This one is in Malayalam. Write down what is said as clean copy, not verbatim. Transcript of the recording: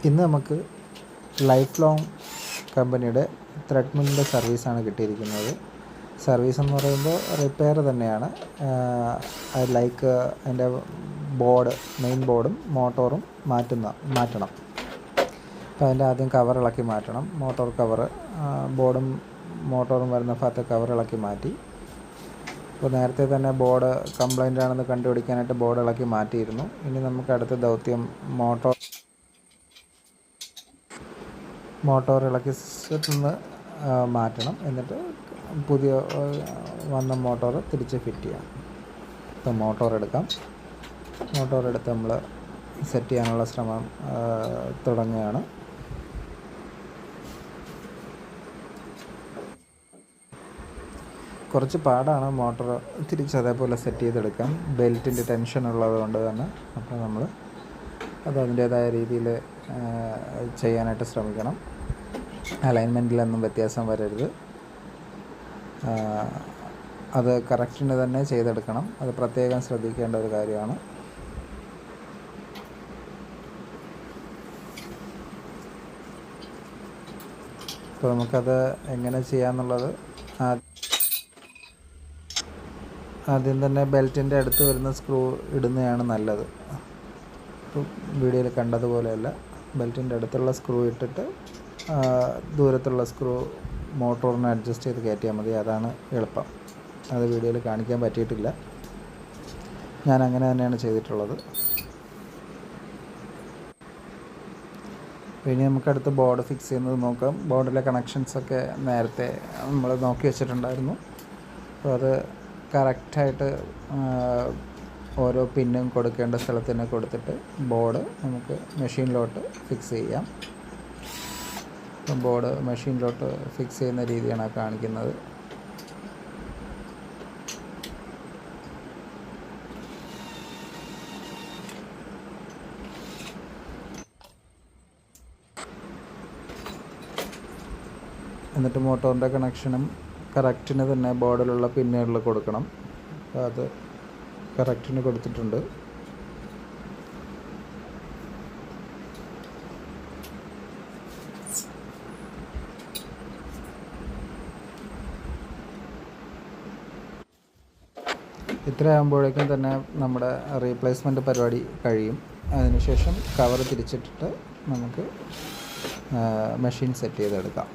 ഇന്ന് നമുക്ക് ലൈഫ് ലോങ് കമ്പനിയുടെ ത്രെഡ്മില്ലിൻ്റെ സർവീസാണ് കിട്ടിയിരിക്കുന്നത്. സർവീസ് എന്ന് പറയുമ്പോൾ റിപ്പയർ തന്നെയാണ്. ലൈക്ക് അതിൻ്റെ ബോർഡ്, മെയിൻ ബോർഡും മോട്ടോറും മാറ്റണം. അപ്പോൾ അതിൻ്റെ ആദ്യം കവർ ഇളക്കി മാറ്റണം. മോട്ടോർ കവറ്, ബോർഡും മോട്ടോറും വരുന്ന ഭാഗത്തെ കവർ ഇളക്കി മാറ്റി. അപ്പോൾ നേരത്തെ തന്നെ ബോർഡ് കംപ്ലൈൻ്റ് ആണെന്ന് കണ്ടുപിടിക്കാനായിട്ട് ബോർഡ് ഇളക്കി മാറ്റിയിരുന്നു. ഇനി നമുക്ക് അടുത്ത ദൗത്യം മോട്ടോർ ഇളക്കി സെറ്റിന്ന് മാറ്റണം. എന്നിട്ട് പുതിയ വന്ന മോട്ടോർ തിരിച്ച് ഫിറ്റ് ചെയ്യാം. ഇപ്പോൾ മോട്ടോർ എടുക്കാം. മോട്ടോർ എടുത്ത് നമ്മൾ സെറ്റ് ചെയ്യാനുള്ള ശ്രമം തുടങ്ങുകയാണ്. കുറച്ച് പാടാണ് മോട്ടോർ തിരിച്ച് അതേപോലെ സെറ്റ് ചെയ്തെടുക്കാൻ, ബെൽറ്റിൻ്റെ ടെൻഷൻ ഉള്ളത് കൊണ്ട് തന്നെ. അപ്പോൾ നമ്മൾ അത് അതിൻ്റേതായ രീതിയിൽ ചെയ്യാനായിട്ട് ശ്രമിക്കണം. അലൈൻമെൻറ്റിലൊന്നും വ്യത്യാസം വരരുത്. അത് കറക്റ്റിന് തന്നെ ചെയ്തെടുക്കണം. അത് പ്രത്യേകം ശ്രദ്ധിക്കേണ്ട ഒരു കാര്യമാണ്. അപ്പോൾ നമുക്കത് എങ്ങനെ ചെയ്യാമെന്നുള്ളത് ആദ്യം തന്നെ ബെൽറ്റിൻ്റെ അടുത്ത് വരുന്ന സ്ക്രൂ ഇടുന്നതാണ് നല്ലത്. ഇപ്പോൾ വീഡിയോയിൽ കണ്ടതുപോലെയല്ല, ബെൽറ്റിൻ്റെ അടുത്തുള്ള സ്ക്രൂ ഇട്ടിട്ട് ദൂരത്തുള്ള സ്ക്രൂ മോട്ടോറിനെ അഡ്ജസ്റ്റ് ചെയ്ത് കയറ്റിയാൽ മതി. അതാണ് എളുപ്പം. അത് വീഡിയോയിൽ കാണിക്കാൻ പറ്റിയിട്ടില്ല. ഞാൻ അങ്ങനെ തന്നെയാണ് ചെയ്തിട്ടുള്ളത്. ഇനി നമുക്കടുത്ത് ബോർഡ് ഫിക്സ് ചെയ്യുന്നത് നോക്കാം. ബോർഡിലെ കണക്ഷൻസൊക്കെ നേരത്തെ നമ്മൾ നോക്കി വെച്ചിട്ടുണ്ടായിരുന്നു. അപ്പോൾ അത് കറക്റ്റായിട്ട് ഓരോ പിന്നും കൊടുക്കേണ്ട സ്ഥലത്ത് തന്നെ കൊടുത്തിട്ട് ബോർഡ് നമുക്ക് മെഷീനിലോട്ട് ഫിക്സ് ചെയ്യാം. ബോർഡ് മെഷീനിലോട്ട് ഫിക്സ് ചെയ്യുന്ന രീതിയാണ് കാണിക്കുന്നത്. എന്നിട്ട് മോട്ടോറിൻ്റെ കണക്ഷനും കറക്റ്റിന് തന്നെ ബോർഡിലുള്ള പിന്നുകളിൽ കൊടുക്കണം. അപ്പോൾ അത് കറക്റ്റിന് കൊടുത്തിട്ടുണ്ട്. ഇത്രയാകുമ്പോഴേക്കും തന്നെ നമ്മുടെ റീപ്ലേസ്മെൻറ്റ് പരിപാടി കഴിയും. അതിനുശേഷം കവർ തിരിച്ചിട്ടിട്ട് നമുക്ക് മെഷീൻ സെറ്റ് ചെയ്തെടുക്കാം.